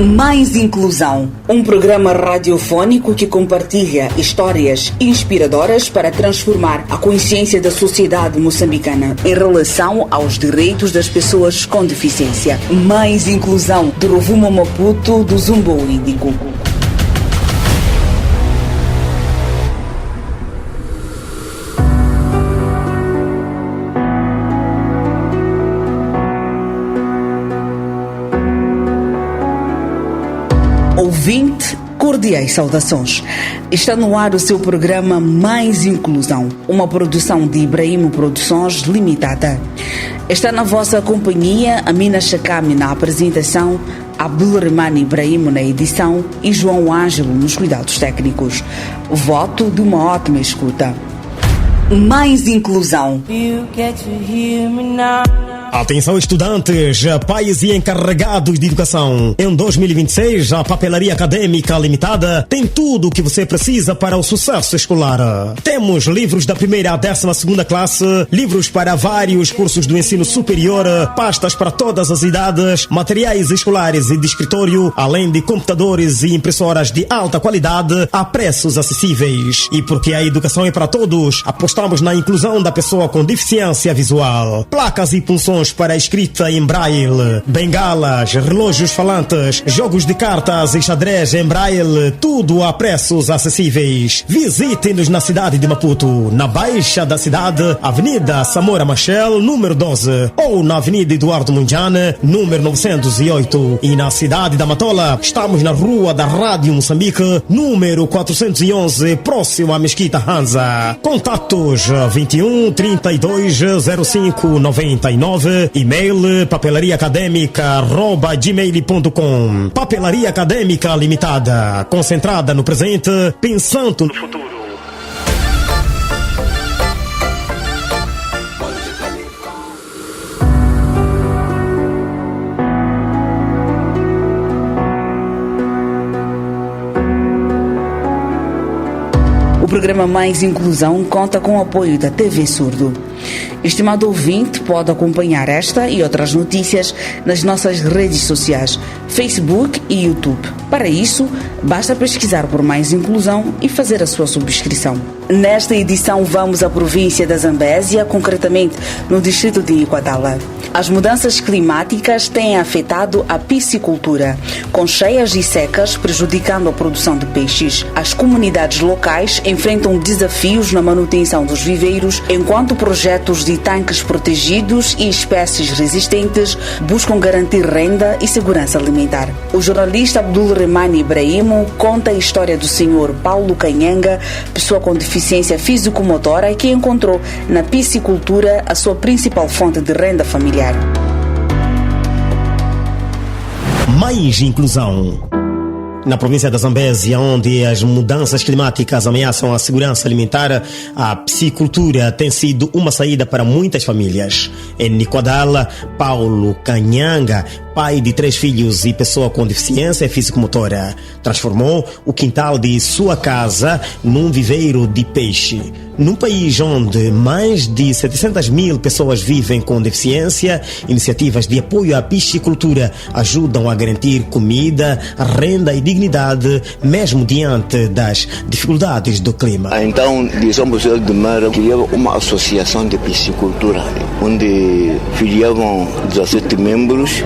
Mais Inclusão, um programa radiofônico que compartilha histórias inspiradoras para transformar a consciência da sociedade moçambicana em relação aos direitos das pessoas com deficiência. Mais Inclusão, do Rovuma Maputo, do Zumbo Índico. Ouvinte, cordiais saudações. Está no ar o seu programa Mais Inclusão, uma produção de Ibrahim Produções Limitada. Está na vossa companhia Amina Chakami na apresentação, Abdulrahman Ibrahim na edição e João Ângelo nos cuidados técnicos. Voto de uma ótima escuta. Mais Inclusão. Atenção estudantes, pais e encarregados de educação. Em 2026, a Papelaria Académica Limitada tem tudo o que você precisa para o sucesso escolar. Temos livros da primeira à 12ª classe, livros para vários cursos do ensino superior, pastas para todas as idades, materiais escolares e de escritório, além de computadores e impressoras de alta qualidade a preços acessíveis. E porque a educação é para todos, apostamos na inclusão da pessoa com deficiência visual. Placas e punções para a escrita em braille, bengalas, relógios falantes, jogos de cartas e xadrez em braille, tudo a preços acessíveis. Visite-nos na cidade de Maputo, na Baixa da cidade, Avenida Samora Machel, número 12, ou na Avenida Eduardo Mundiane, número 908. E na cidade da Matola, estamos na Rua da Rádio Moçambique, número 411, próximo à Mesquita Hanza. Contatos 21 32 05 99. E-mail papelariaacademica@gmail.com. Papelaria Académica Limitada, concentrada no presente, pensando no futuro. O programa Mais Inclusão conta com o apoio da TV Surdo. Estimado ouvinte, pode acompanhar esta e outras notícias nas nossas redes sociais, Facebook e YouTube. Para isso, basta pesquisar por Mais Inclusão e fazer a sua subscrição. Nesta edição vamos à província da Zambésia, concretamente no distrito de Iguadala. As mudanças climáticas têm afetado a piscicultura, com cheias e secas prejudicando a produção de peixes. As comunidades locais enfrentam desafios na manutenção dos viveiros, enquanto projetos de tanques protegidos e espécies resistentes buscam garantir renda e segurança alimentar. O jornalista Abdulrahman Ibrahim conta a história do senhor Paulo Canhanga, pessoa com deficiência físico-motora que encontrou na piscicultura a sua principal fonte de renda familiar. Mais Inclusão. Na província da Zambésia, onde as mudanças climáticas ameaçam a segurança alimentar, a piscicultura tem sido uma saída para muitas famílias. Em Niquadala, Paulo Canhanga, pai de 3 filhos e pessoa com deficiência físico-motora, transformou o quintal de sua casa num viveiro de peixe. Num país onde mais de 700 mil pessoas vivem com deficiência, iniciativas de apoio à piscicultura ajudam a garantir comida, renda e dignidade, mesmo diante das dificuldades do clima. Então, de São José do Mar, criava uma associação de piscicultura, onde filiavam 17 membros.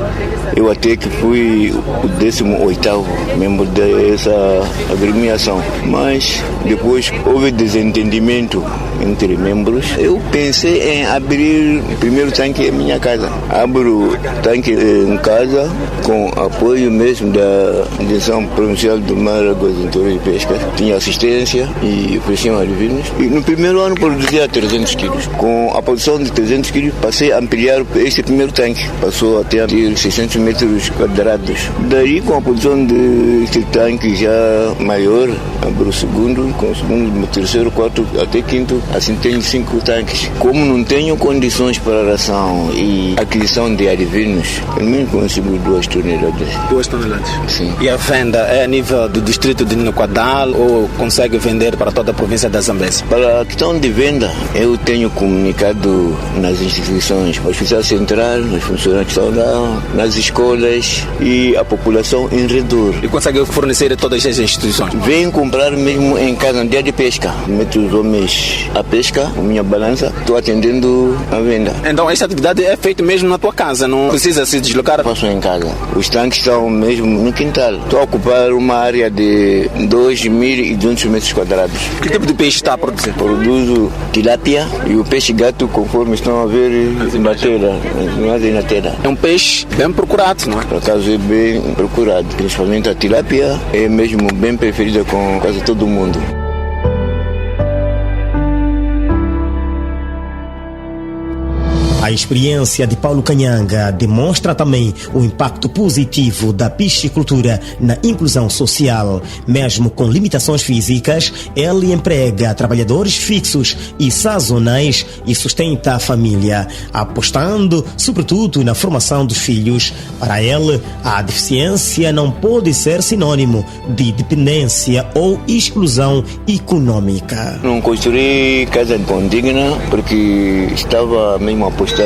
Eu até que fui o 18º membro dessa agremiação. Mas depois houve desentendimento entre membros. Eu pensei em abrir o primeiro tanque em minha casa. Abro o tanque em casa com apoio mesmo da Direção Provincial do Mar, Águas e Pesca. Tinha assistência e ofereciam adivinhos. E no primeiro ano produzia 300 quilos. Com a produção de 300 quilos passei a ampliar esse primeiro tanque. Passou até a ter 600 metros quadrados. Daí, com a produção desse tanque já maior, abro o segundo, com o segundo, o terceiro, quarto, até quinto, assim tenho 5 tanques. Como não tenho condições para ração e aquisição de adivinhos, pelo menos consigo 2 toneladas. 2 toneladas? Sim. E a venda é a nível do distrito de Niquadala ou consegue vender para toda a província da Zambésia? Para a questão de venda, eu tenho comunicado nas instituições, no Hospital Central, os funcionários estão lá, nas escolas e a população em redor. E consegue fornecer a todas as instituições? Vem comprar mesmo em casa no dia de pesca. Meto os homens a pesca, a minha balança, estou atendendo a venda. Então esta atividade é feita mesmo na tua casa, não precisa se deslocar? Faço em casa. Os tanques estão mesmo no quintal. Estou a ocupar uma área de 2.200 metros quadrados. Que tipo de peixe está a produzir? Produzo tilápia e o peixe gato, conforme estão a ver na tela. É um peixe bem procurado, não é? Por acaso é bem procurado. Principalmente a tilápia é mesmo bem preferida com quase todo mundo. A experiência de Paulo Canhanga demonstra também o impacto positivo da piscicultura na inclusão social. Mesmo com limitações físicas, ele emprega trabalhadores fixos e sazonais e sustenta a família, apostando sobretudo na formação dos filhos. Para ele, a deficiência não pode ser sinônimo de dependência ou exclusão econômica. Não construí casa digna porque estava mesmo apostado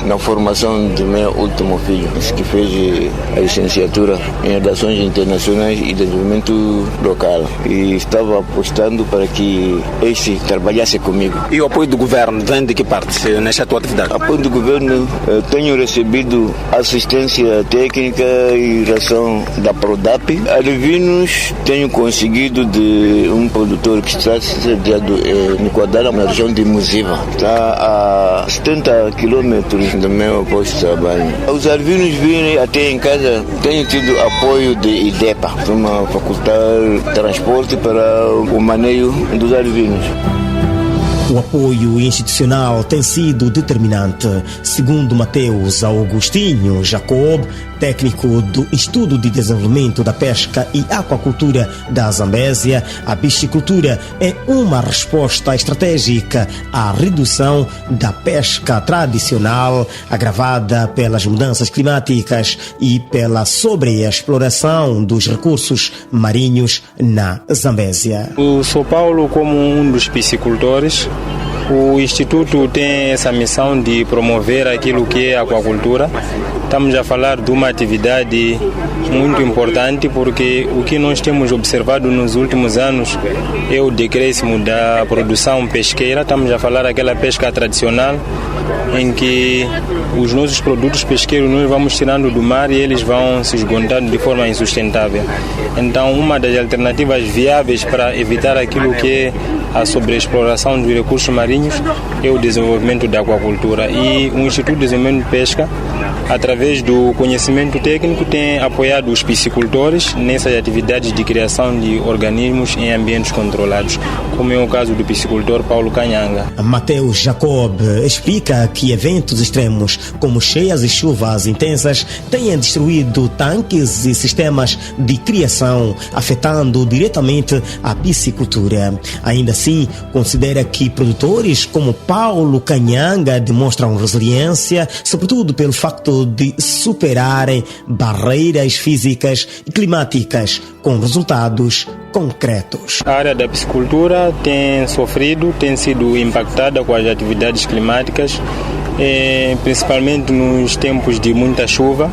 na formação do meu último filho, que fez a licenciatura em Relações Internacionais e Desenvolvimento Local. E estava apostando para que este trabalhasse comigo. E o apoio do governo vem de que parte nesta tua atividade? Apoio do governo, tenho recebido assistência técnica e ração da Prodap. Alvinos tenho conseguido de um produtor que está sediado em Quadala, na região de Muziva. Está a 70 quilômetros do meu posto de trabalho. Os alvinos virem até em casa, tenho tido apoio de IDEPA, para facultar transporte para o manejo dos alvinos. O apoio institucional tem sido determinante. Segundo Mateus Augustinho Jacob, técnico do Instituto de Desenvolvimento da Pesca e Aquacultura da Zambésia, a piscicultura é uma resposta estratégica à redução da pesca tradicional, agravada pelas mudanças climáticas e pela sobreexploração dos recursos marinhos na Zambésia. O São Paulo, como um dos piscicultores, o Instituto tem essa missão de promover aquilo que é a aquacultura. Estamos a falar de uma atividade muito importante porque o que nós temos observado nos últimos anos é o decréscimo da produção pesqueira. Estamos a falar daquela pesca tradicional em que os nossos produtos pesqueiros nós vamos tirando do mar e eles vão se esgotando de forma insustentável. Então, uma das alternativas viáveis para evitar aquilo que é a sobreexploração dos recursos marinhos é o desenvolvimento da aquacultura. E o Instituto de Desenvolvimento de Pesca, através do conhecimento técnico, tem apoiado os piscicultores nessas atividades de criação de organismos em ambientes controlados, como é o caso do piscicultor Paulo Canhanga. Mateus Jacob explica que eventos extremos, como cheias e chuvas intensas, têm destruído tanques e sistemas de criação, afetando diretamente a piscicultura. Ainda assim, considera que produtores como Paulo Canhanga demonstram resiliência, sobretudo pelo facto de superarem barreiras físicas e climáticas com resultados concretos. A área da piscicultura tem sofrido, tem sido impactada com as atividades climáticas, principalmente nos tempos de muita chuva,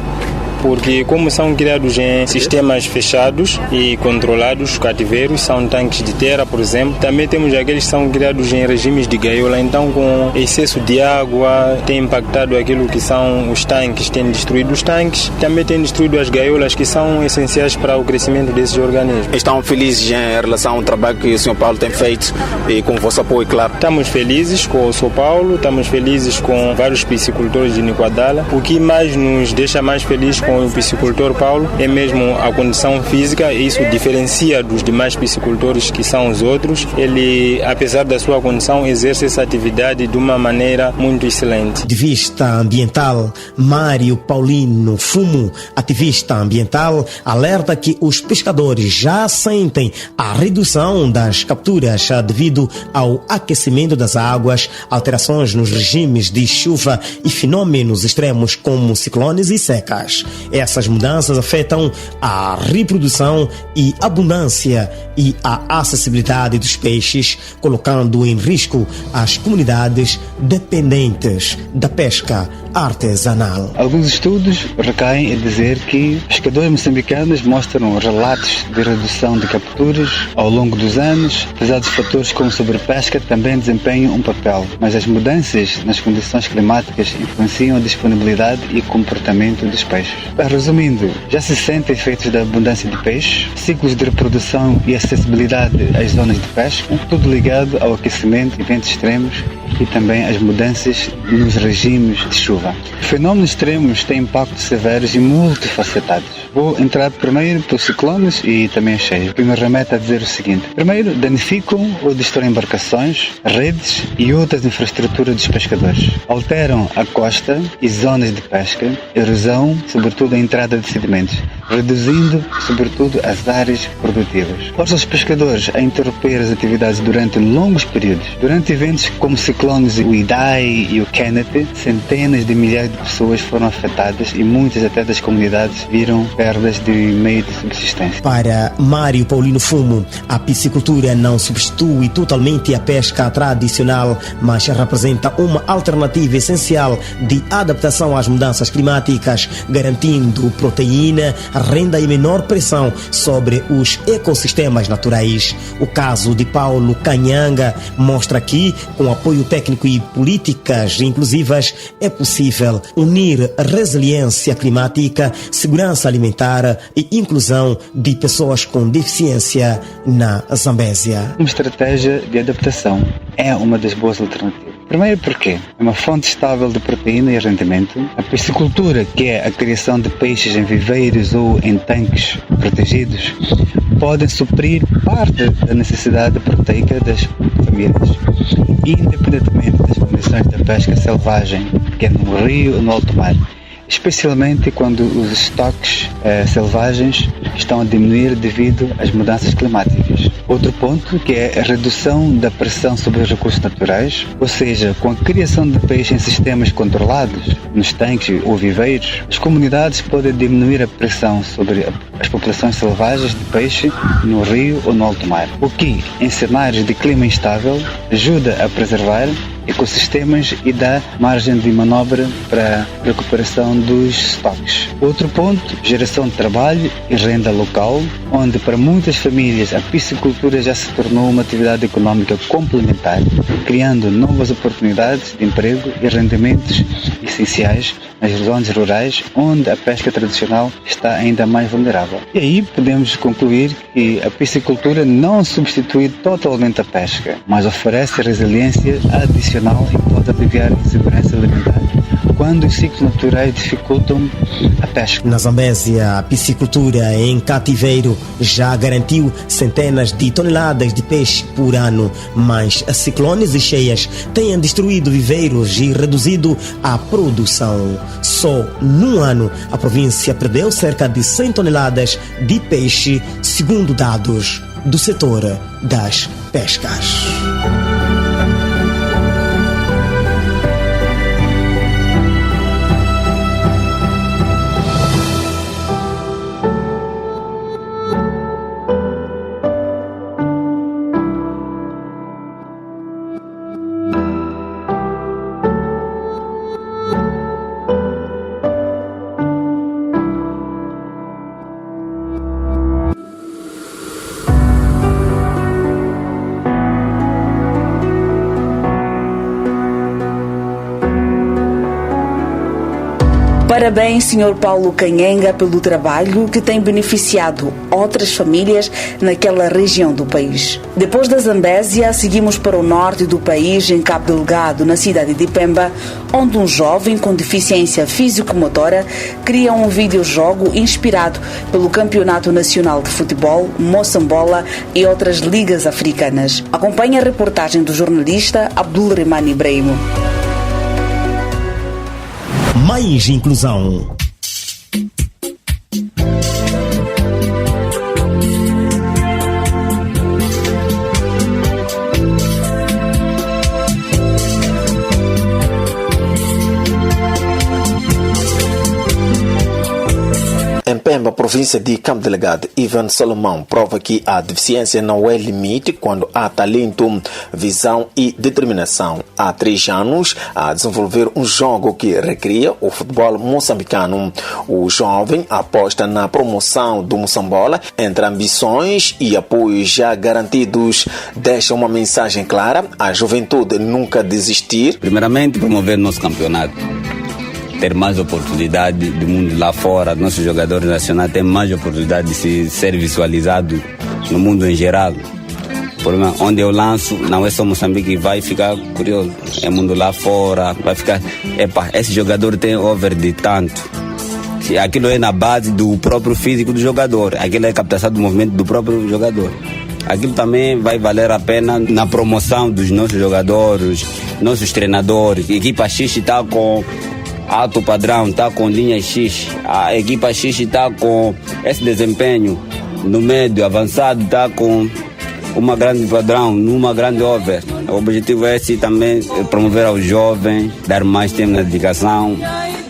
porque como são criados em sistemas fechados e controlados, cativeiros, são tanques de terra, por exemplo, também temos aqueles que são criados em regimes de gaiola, então com excesso de água tem impactado aquilo que são os tanques, tem destruído os tanques, também tem destruído as gaiolas que são essenciais para o crescimento desses organismos. Estão felizes em relação ao trabalho que o São Paulo tem feito e com o vosso apoio, claro? Estamos felizes com o São Paulo, estamos felizes com vários piscicultores de Niquadala. O que mais nos deixa mais felizes com o piscicultor Paulo é mesmo a condição física, e isso diferencia dos demais piscicultores que são os outros. Ele, apesar da sua condição, exerce essa atividade de uma maneira muito excelente. De vista ambiental, Mário Paulino Fumo, ativista ambiental, alerta que os pescadores já sentem a redução das capturas devido ao aquecimento das águas, alterações nos regimes de chuva e fenômenos extremos como ciclones e secas. Essas mudanças afetam a reprodução e abundância e a acessibilidade dos peixes, colocando em risco as comunidades dependentes da pesca artesanal. Alguns estudos recaem em dizer que pescadores moçambicanos mostram relatos de redução de capturas ao longo dos anos, apesar dos fatores como sobrepesca também desempenham um papel, mas as mudanças nas condições climáticas influenciam a disponibilidade e comportamento dos peixes. Resumindo, já se sentem efeitos da abundância de peixes, ciclos de reprodução e acessibilidade às zonas de pesca, tudo ligado ao aquecimento, eventos extremos e também às mudanças nos regimes de chuva. Fenômenos extremos têm impactos severos e multifacetados. Vou entrar primeiro pelos ciclones e também as cheias, o que me remete a dizer o seguinte. Primeiro, danificam ou destroem embarcações, redes e outras infraestruturas dos pescadores. Alteram a costa e zonas de pesca, erosão, sobretudo a entrada de sedimentos, reduzindo, sobretudo, as áreas produtivas. Força os pescadores a interromper as atividades durante longos períodos. Durante eventos como ciclones o Idai e o Kenneth, centenas de milhares de pessoas foram afetadas e muitas até das comunidades viram perdas de meio de subsistência. Para Mário Paulino Fumo, a piscicultura não substitui totalmente a pesca tradicional, mas representa uma alternativa essencial de adaptação às mudanças climáticas, garantindo proteína, renda e menor pressão sobre os ecossistemas naturais. O caso de Paulo Canhanga mostra que, com apoio técnico e políticas inclusivas, é possível unir resiliência climática, segurança alimentar e inclusão de pessoas com deficiência na Zambésia. Uma estratégia de adaptação é uma das boas alternativas. Primeiro porque é uma fonte estável de proteína e rendimento. A piscicultura, que é a criação de peixes em viveiros ou em tanques protegidos, podem suprir parte da necessidade proteica das famílias, independentemente das condições da pesca selvagem, que é no rio ou no alto mar, especialmente quando os estoques selvagens estão a diminuir devido às mudanças climáticas. Outro ponto, que é a redução da pressão sobre os recursos naturais, ou seja, com a criação de peixe em sistemas controlados, nos tanques ou viveiros, as comunidades podem diminuir a pressão sobre as populações selvagens de peixe no rio ou no alto mar, o que, em cenários de clima instável, ajuda a preservar ecossistemas e dá margem de manobra para a recuperação dos estoques. Outro ponto, geração de trabalho e renda local, onde para muitas famílias a piscicultura já se tornou uma atividade econômica complementar, criando novas oportunidades de emprego e rendimentos essenciais nas zonas rurais, onde a pesca tradicional está ainda mais vulnerável. E aí podemos concluir que a piscicultura não substitui totalmente a pesca, mas oferece resiliência adicional e pode aliviar a insegurança alimentar quando os ciclos naturais dificultam a pesca. Na Zambésia, a piscicultura em cativeiro já garantiu centenas de toneladas de peixe por ano, mas ciclones e cheias têm destruído viveiros e reduzido a produção. Só num ano, a província perdeu cerca de 100 toneladas de peixe, segundo dados do setor das pescas. Parabéns, Sr. Paulo Canhanga, pelo trabalho que tem beneficiado outras famílias naquela região do país. Depois da Zambésia, seguimos para o norte do país, em Cabo Delgado, na cidade de Pemba, onde um jovem com deficiência físico-motora cria um videojogo inspirado pelo Campeonato Nacional de Futebol, Moçambola e outras ligas africanas. Acompanhe a reportagem do jornalista Abdulrahman Ibrahim. Mais inclusão. Pemba, província de Cabo Delgado, Ivan Salomão prova que a deficiência não é limite quando há talento, visão e determinação. Há 3 anos a desenvolver um jogo que recria o futebol moçambicano. O jovem aposta na promoção do moçambola entre ambições e apoios já garantidos. Deixa uma mensagem clara à juventude nunca desistir. Primeiramente, promover nosso campeonato. Ter mais oportunidade do mundo lá fora. Nossos jogadores nacionais têm mais oportunidade de ser visualizados no mundo em geral. Onde eu lanço, não é só Moçambique que vai ficar curioso. É mundo lá fora, vai ficar... esse jogador tem over de tanto. Aquilo é na base do próprio físico do jogador. Aquilo é captação do movimento do próprio jogador. Aquilo também vai valer a pena na promoção dos nossos jogadores, nossos treinadores. A equipa X está com alto padrão, está com linha X. A equipa X está com esse desempenho no médio, avançado, está com uma grande padrão, numa grande over. O objetivo é esse também, promover aos jovens, dar mais tempo na dedicação.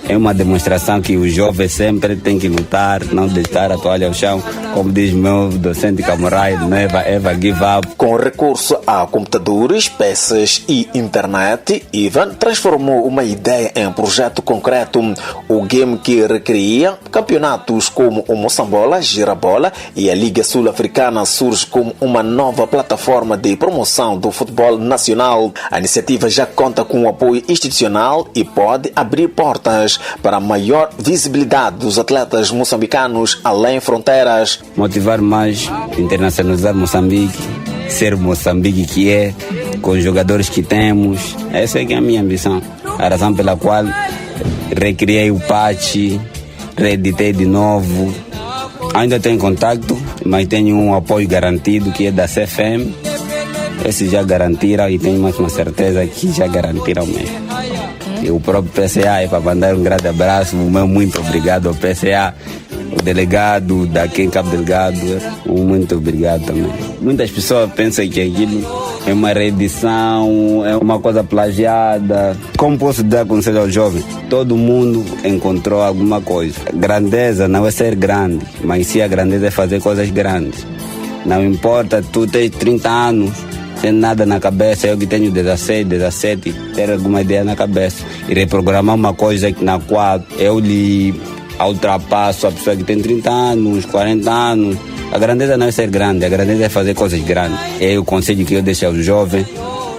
É uma demonstração que o jovem sempre tem que lutar, não deixar a toalha ao chão. Como diz meu docente camarada, never give up. Com recurso a computadores, peças e internet, Ivan transformou uma ideia em projeto concreto. O game que recria campeonatos como o Moçambola, Girabola e a Liga Sul-Africana surge como uma nova plataforma de promoção do futebol nacional. A iniciativa já conta com o apoio institucional e pode abrir portas para a maior visibilidade dos atletas moçambicanos além fronteiras. Motivar mais, internacionalizar Moçambique, ser Moçambique que é, com os jogadores que temos. Essa é que é a minha ambição. A razão pela qual recriei o patch, reeditei de novo. Ainda tenho contato, mas tenho um apoio garantido que é da CFM. Esses já garantiram e tenho mais uma certeza que já garantiram mesmo. E o próprio PCA, para mandar um grande abraço, muito obrigado ao PCA, o delegado daqui em Cabo Delgado, muito obrigado também. Muitas pessoas pensam que aquilo é uma reedição, é uma coisa plagiada. Como posso dar conselho ao jovem? Todo mundo encontrou alguma coisa. Grandeza não é ser grande, mas sim a grandeza é fazer coisas grandes. Não importa, tu tens 30 anos, sem nada na cabeça, eu que tenho 17, ter alguma ideia na cabeça e reprogramar uma coisa na qual eu lhe ultrapasso a pessoa que tem 30 anos, 40 anos. A grandeza não é ser grande, a grandeza é fazer coisas grandes. É o conselho que eu deixo aos jovens: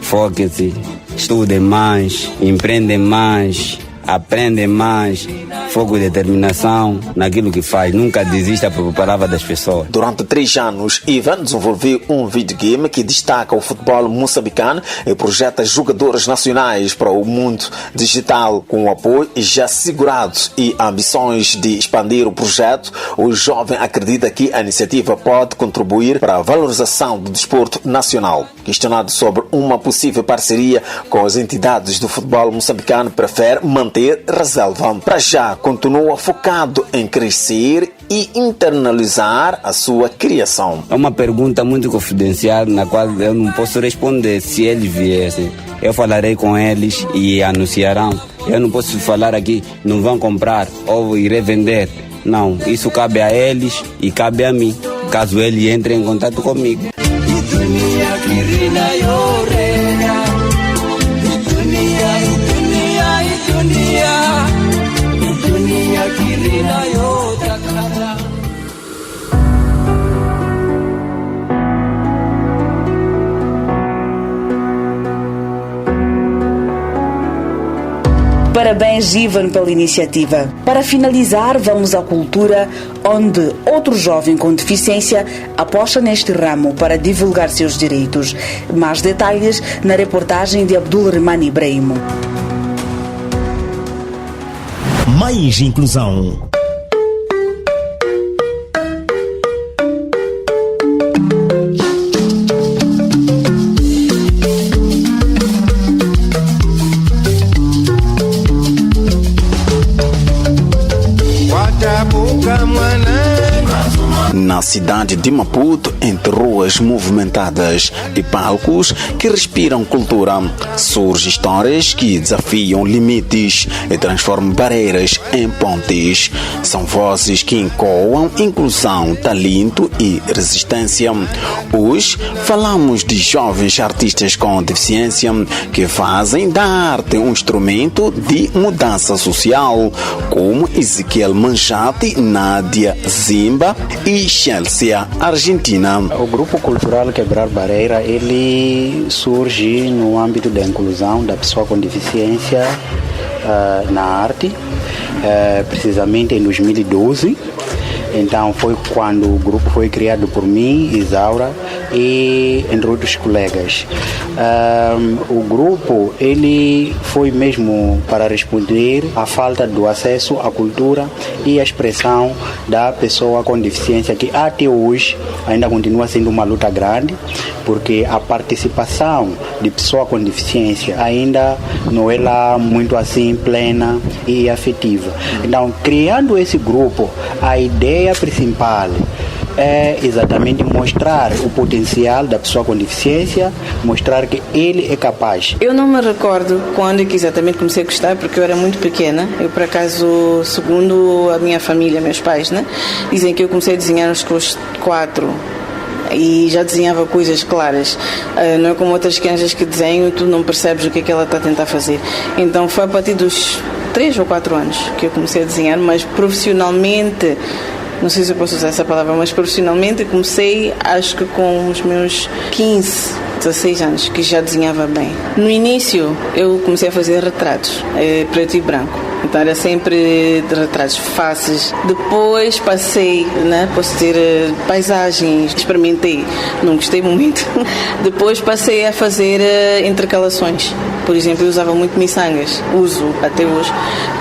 foquem-se, estudem mais, empreendem mais, aprendem mais, foco e determinação naquilo que faz. Nunca desista por palavra das pessoas. Durante 3 anos, Ivan desenvolveu um videogame que destaca o futebol moçambicano e projeta jogadores nacionais para o mundo digital. Com o apoio já segurado e ambições de expandir o projeto, o jovem acredita que a iniciativa pode contribuir para a valorização do desporto nacional. Questionado sobre uma possível parceria com as entidades do futebol moçambicano, prefere manter reserva. Para já, continua focado em crescer e internalizar a sua criação. É uma pergunta muito confidencial na qual eu não posso responder. Se eles viessem, eu falarei com eles e anunciarão. Eu não posso falar aqui, não vão comprar ou irei vender. Não, isso cabe a eles e cabe a mim, caso ele entre em contato comigo. Parabéns, Ivan, pela iniciativa. Para finalizar, vamos à cultura, onde outro jovem com deficiência aposta neste ramo para divulgar seus direitos. Mais detalhes na reportagem de Abdulrahman Ibrahim. Mais inclusão. Watabuka mwana Na cidade de Maputo, entre ruas movimentadas e palcos que respiram cultura, surgem histórias que desafiam limites e transformam barreiras em pontes. São vozes que ecoam inclusão, talento e resistência. Hoje falamos de jovens artistas com deficiência que fazem da arte um instrumento de mudança social, como Ezequiel Manchati, Nádia Zimba e Chelsea, Argentina. O grupo cultural Quebrar Barreira, ele surge no âmbito da inclusão da pessoa com deficiência na arte, precisamente em 2012. Então foi quando o grupo foi criado por mim, Isaura, e entre outros colegas. O grupo, ele foi mesmo para responder à falta do acesso à cultura e à expressão da pessoa com deficiência, que até hoje ainda continua sendo uma luta grande, porque a participação de pessoa com deficiência ainda não é lá muito assim plena e afetiva. Então, criando esse grupo, a ideia principal é exatamente mostrar o potencial da pessoa com deficiência, mostrar que ele é capaz. Eu não me recordo quando é que exatamente comecei a gostar, porque eu era muito pequena. Eu, por acaso, segundo a minha família, meus pais, né, dizem que eu comecei a desenhar aos 4 e já desenhava coisas claras. Não é como outras crianças que desenham e tu não percebes o que é que ela está a tentar fazer. Então foi a partir dos 3 ou 4 anos que eu comecei a desenhar, mas profissionalmente, não sei se eu posso usar essa palavra, mas profissionalmente comecei, acho que com os meus 15, 16 anos, que já desenhava bem. No início eu comecei a fazer retratos, preto e branco. Então era sempre de retratos, faces. Depois passei, né, posso dizer, paisagens, experimentei, não gostei muito. Depois passei a fazer intercalações. Por exemplo, eu usava muito miçangas, uso até hoje.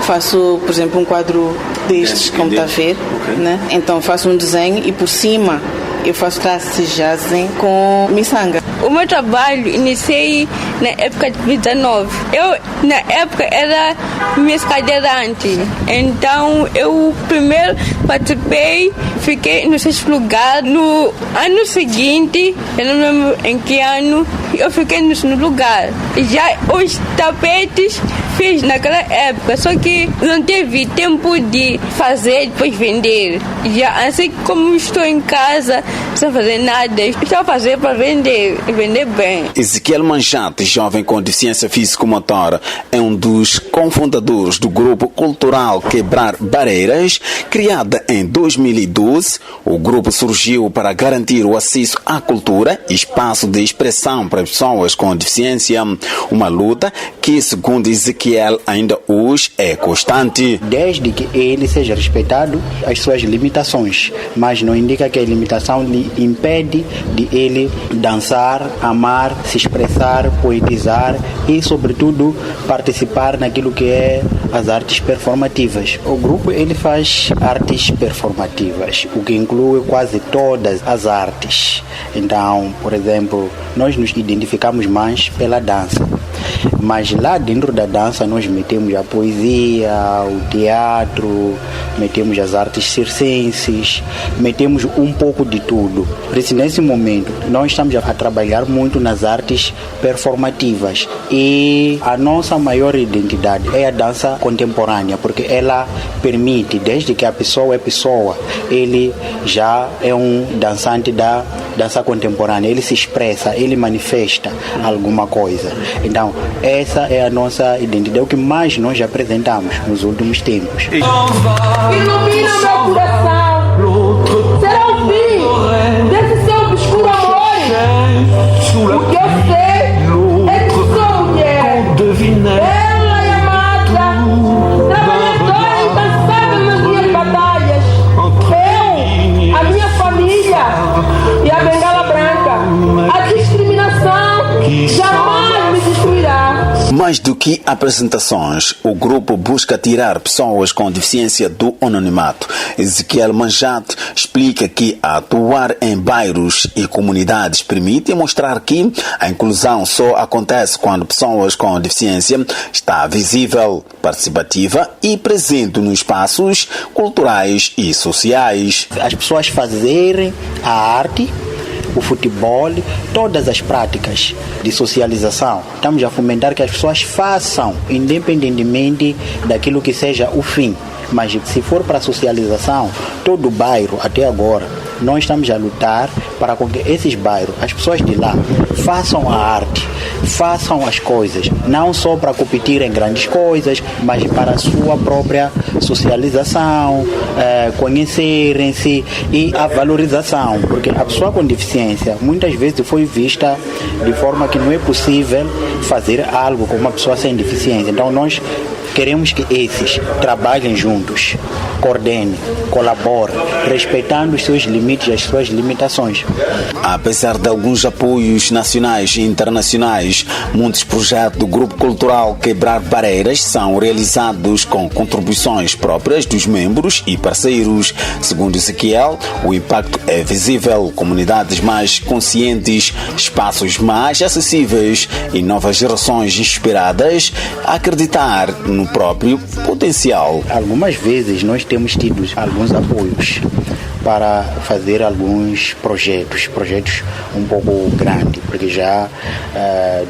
Faço, por exemplo, um quadro destes, como está a ver, né? Então faço um desenho e por cima eu faço traços de jazem com miçanga. O meu trabalho iniciei na época de 19. Eu, na época, era Miss Cadeirante. Então, eu primeiro participei, fiquei no 6º lugar. No ano seguinte, eu não lembro em que ano, eu fiquei no 2º lugar. Já os tapetes fiz naquela época, só que não teve tempo de fazer e depois vender. Já assim como estou em casa, sem fazer nada, estou a fazer para vender e vender bem. Ezequiel Manchati, jovem com deficiência físico-motora, é um dos cofundadores do grupo cultural Quebrar Barreiras, criada em 2012. O grupo surgiu para garantir o acesso à cultura e espaço de expressão para pessoas com deficiência, uma luta que, segundo Ezequiel, ainda hoje é constante. Desde que ele seja respeitado as suas limitações, mas não indica que a limitação lhe impede de ele dançar, amar, se expressar, poetizar e, sobretudo, participar naquilo que é as artes performativas. O grupo, ele faz artes performativas, o que inclui quase todas as artes. Então, por exemplo, nós nos identificamos mais pela dança, mas lá dentro da dança nós metemos a poesia, o teatro, metemos as artes circenses, metemos um pouco de tudo. Por isso, nesse momento, nós estamos a trabalhar muito nas artes performativas e a nossa maior identidade é a dança contemporânea, porque ela permite, desde que a pessoa é pessoa, ele já é um dançante da dança contemporânea, ele se expressa, ele manifesta alguma coisa. Então, essa é a nossa identidade, é o que mais nós apresentamos nos últimos tempos. Ilumina meu coração, será o fim desse seu obscuro amor. O que eu sei é que sou mulher, bela e amada, trabalhadora e incansável nas minhas batalhas. Eu, a minha família e a bengala branca, a discriminação jamais me destruirá. Mais do que apresentações, o grupo busca tirar pessoas com deficiência do anonimato. Ezequiel Manjate explica que atuar em bairros e comunidades permite mostrar que a inclusão só acontece quando pessoas com deficiência está visível, participativa e presente nos espaços culturais e sociais. As pessoas fazerem a arte, o futebol, todas as práticas de socialização. Estamos a fomentar que as pessoas façam, independentemente daquilo que seja o fim. Mas se for para a socialização, todo o bairro, até agora, nós estamos a lutar para que esses bairros, as pessoas de lá, façam a arte, façam as coisas, não só para competir em grandes coisas, mas para a sua própria socialização, conhecerem-se e a valorização, porque a pessoa com deficiência muitas vezes foi vista de forma que não é possível fazer algo com uma pessoa sem deficiência. Então nós queremos que esses trabalhem juntos, coordenem, colaborem, respeitando os seus limites e as suas limitações. Apesar de alguns apoios nacionais e internacionais, muitos projetos do Grupo Cultural Quebrar Barreiras são realizados com contribuições próprias dos membros e parceiros. Segundo Ezequiel, o impacto é visível, comunidades mais conscientes, espaços mais acessíveis e novas gerações inspiradas a acreditar no próprio potencial. Algumas vezes nós temos tido alguns apoios para fazer alguns projetos um pouco grandes, porque já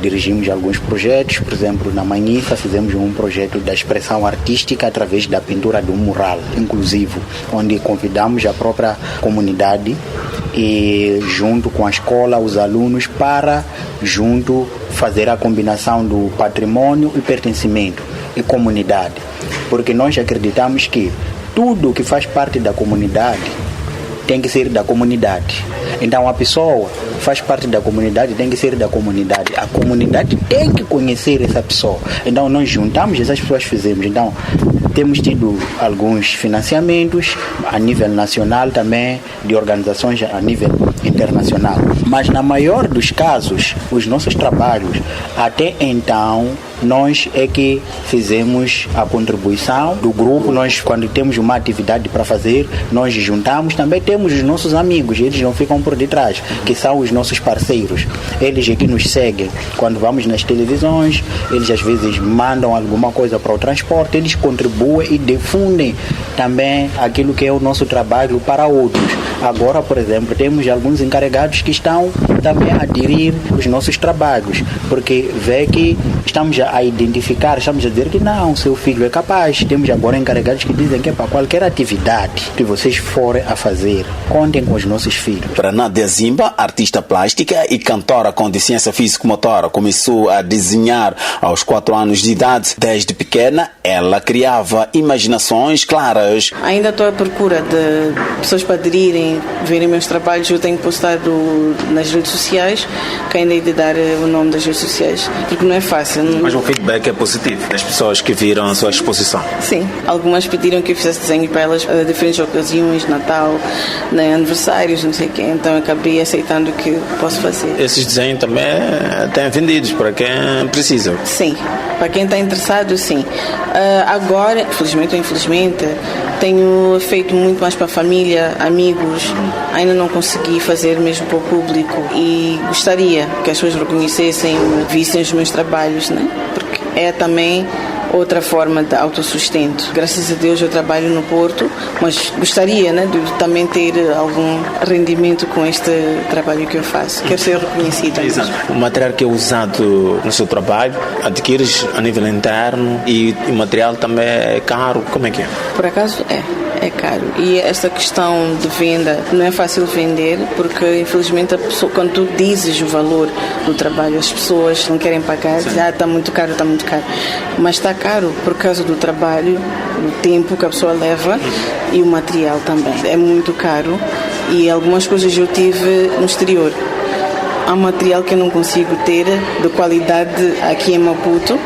dirigimos alguns projetos. Por exemplo, na Manhifa fizemos um projeto da expressão artística através da pintura de um mural inclusivo, onde convidamos a própria comunidade e junto com a escola, os alunos, para junto fazer a combinação do patrimônio e pertencimento e comunidade, porque nós acreditamos que tudo que faz parte da comunidade tem que ser da comunidade. Então a pessoa faz parte da comunidade, tem que ser da comunidade. A comunidade tem que conhecer essa pessoa. Então nós juntamos essas pessoas, fizemos. Então temos tido alguns financiamentos a nível nacional também, de organizações a nível internacional. Mas na maior dos casos, os nossos trabalhos, até então, nós é que fizemos a contribuição do grupo. Nós, quando temos uma atividade para fazer, nós juntamos. Também temos os nossos amigos, eles não ficam por detrás, que são os nossos parceiros. Eles é que nos seguem quando vamos nas televisões, eles às vezes mandam alguma coisa para o transporte, eles contribuem e difundem também aquilo que é o nosso trabalho para outros. Agora, por exemplo, temos alguns encarregados que estão também a aderir os nossos trabalhos, porque vê que estamos a identificar, estamos a dizer que não, seu filho é capaz. Temos agora encarregados que dizem que é para qualquer atividade que vocês forem a fazer, contem com os nossos filhos. Para Nádia Zimba, artista plástica e cantora com deficiência físico-motora, começou a desenhar aos 4 anos de idade. Desde pequena, ela criava imaginações claras. Ainda estou à procura de pessoas para aderirem, verem meus trabalhos. Eu tenho postado nas redes sociais, que ainda hei de dar o nome das redes sociais, porque não é fácil. Mas o feedback é positivo das pessoas que viram a sua exposição? Sim, algumas pediram que eu fizesse desenho para elas a diferentes ocasiões, Natal, aniversários, não sei o quê. Então eu acabei aceitando que posso fazer. Esses desenhos também têm vendidos para quem precisa? Sim, para quem está interessado, sim. Agora, felizmente ou infelizmente, tenho feito muito mais para a família, amigos. Ainda não consegui fazer mesmo para o público e gostaria que as pessoas reconhecessem, vissem os meus trabalhos, né? Porque é também outra forma de autossustento. Graças a Deus eu trabalho no Porto, mas gostaria, né, de também ter algum rendimento com este trabalho que eu faço. Quero ser reconhecida. Exato. O material que é usado no seu trabalho, adquires a nível interno e o material também é caro? Como é que é? Por acaso é caro. E essa questão de venda não é fácil vender, porque infelizmente a pessoa, quando tu dizes o valor do trabalho, as pessoas não querem pagar, dizem, está muito caro. Mas está caro por causa do trabalho, o tempo que a pessoa leva e o material também. É muito caro e algumas coisas eu tive no exterior. Há material que eu não consigo ter de qualidade aqui em Maputo,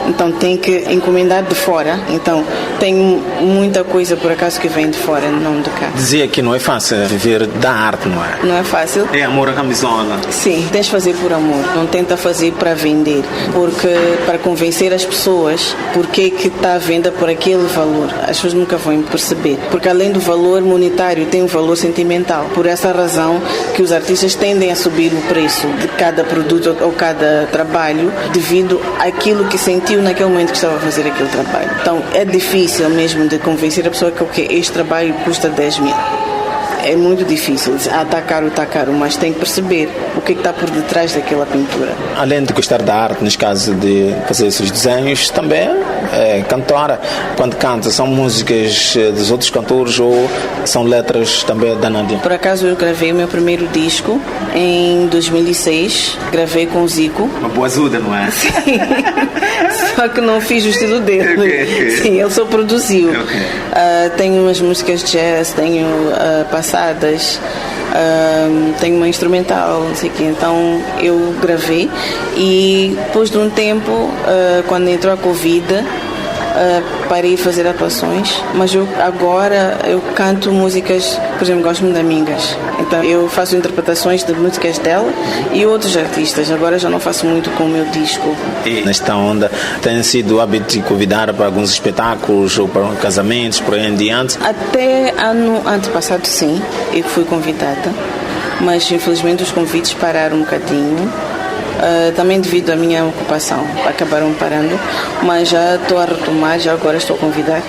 então tem que encomendar de fora. Então tem muita coisa por acaso que vem de fora, não de cá. Dizia que não é fácil viver da arte, não é? Não é fácil. É amor à camisola. Sim, tens de fazer por amor, não tenta fazer para vender, porque para convencer as pessoas porque que está à venda por aquele valor, as pessoas nunca vão perceber, porque além do valor monetário tem um valor sentimental. Por essa razão que os artistas tendem a subir o preço de cada produto ou cada trabalho devido àquilo que sentiu naquele momento que estava a fazer aquele trabalho. Então é difícil mesmo de convencer a pessoa que este trabalho custa 10 mil. É muito difícil. Está caro, mas tem que perceber o que está por detrás daquela pintura. Além de gostar da arte, neste caso de fazer esses desenhos, também é cantora. Quando canta, são músicas dos outros cantores ou são letras também da Nádia? Por acaso eu gravei o meu primeiro disco em 2006. Gravei com o Zico. Uma boazuda, não é? Sim. Só que não fiz o estilo dele. Okay. Sim, ele só produziu. Tenho umas músicas de jazz, tenho passadas, tenho uma instrumental, não sei o quê. Então eu gravei e depois de um tempo, quando entrou a Covid, parei de fazer atuações, mas agora eu canto músicas, por exemplo, gosto muito de amigas, então eu faço interpretações de músicas dela e outros artistas. Agora já não faço muito com o meu disco. E nesta onda tem sido hábito de convidar para alguns espetáculos ou para casamentos, por aí em diante? Até ano antepassado sim, eu fui convidada, mas infelizmente os convites pararam um bocadinho. Também devido à minha ocupação, acabaram parando, mas já estou a retomar, já agora estou a convidar.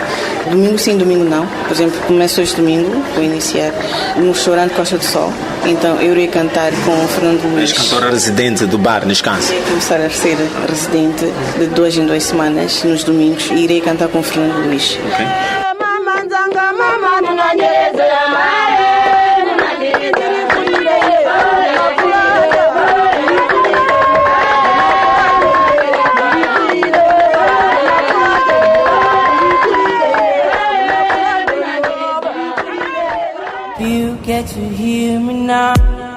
Domingo sim, domingo não. Por exemplo, começo este domingo, vou iniciar no restaurante Costa do Sol, então eu irei cantar com o Fernando Luís. És cantora residente do bar, neste caso? Vou começar a ser residente de 2 em 2 semanas, nos domingos, e irei cantar com o Fernando Luís. Ok.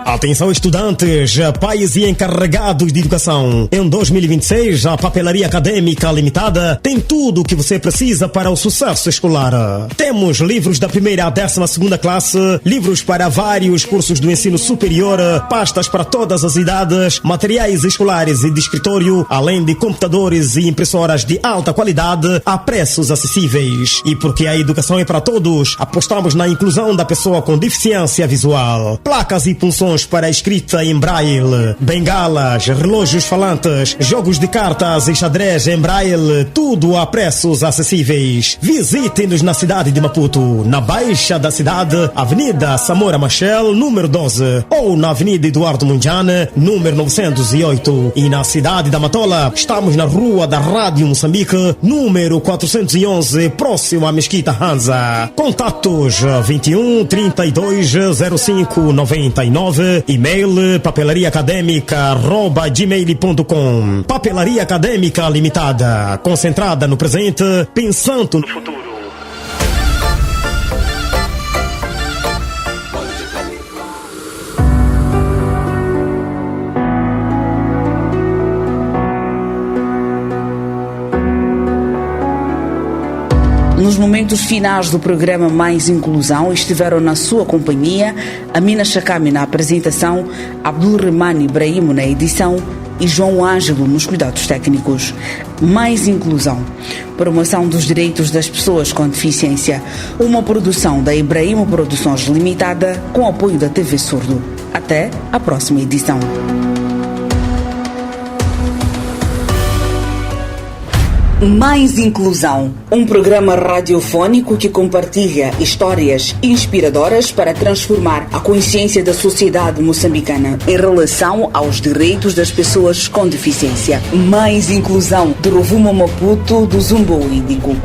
Atenção estudantes, pais e encarregados de educação. Em 2026, a Papelaria Académica Limitada tem tudo o que você precisa para o sucesso escolar. Temos livros da primeira à 12ª classe, livros para vários cursos do ensino superior, pastas para todas as idades, materiais escolares e de escritório, além de computadores e impressoras de alta qualidade a preços acessíveis. E porque a educação é para todos, apostamos na inclusão da pessoa com deficiência visual. Placas e punções para escrita em braille, bengalas, relógios falantes, jogos de cartas e xadrez em braille, tudo a preços acessíveis. Visite-nos na cidade de Maputo, na Baixa da cidade, Avenida Samora Machel, número 12, ou na Avenida Eduardo Mundiane, número 908. E na cidade da Matola, estamos na Rua da Rádio Moçambique, número 411, próximo à Mesquita Hanza. Contatos 21 32 05 99, e-mail papelariaacademica@gmail.com. Papelaria Académica Limitada, concentrada no presente, pensando no futuro. Nos momentos finais do programa Mais Inclusão estiveram na sua companhia Amina Chakami na apresentação, Abdulrahman Ibrahim na edição e João Ângelo nos cuidados técnicos. Mais Inclusão, promoção dos direitos das pessoas com deficiência, uma produção da Ibrahim Produções Limitada com apoio da TV Surdo. Até a próxima edição. Mais Inclusão, um programa radiofônico que compartilha histórias inspiradoras para transformar a consciência da sociedade moçambicana em relação aos direitos das pessoas com deficiência. Mais Inclusão, do Rovuma Maputo, do Zumbo Índico.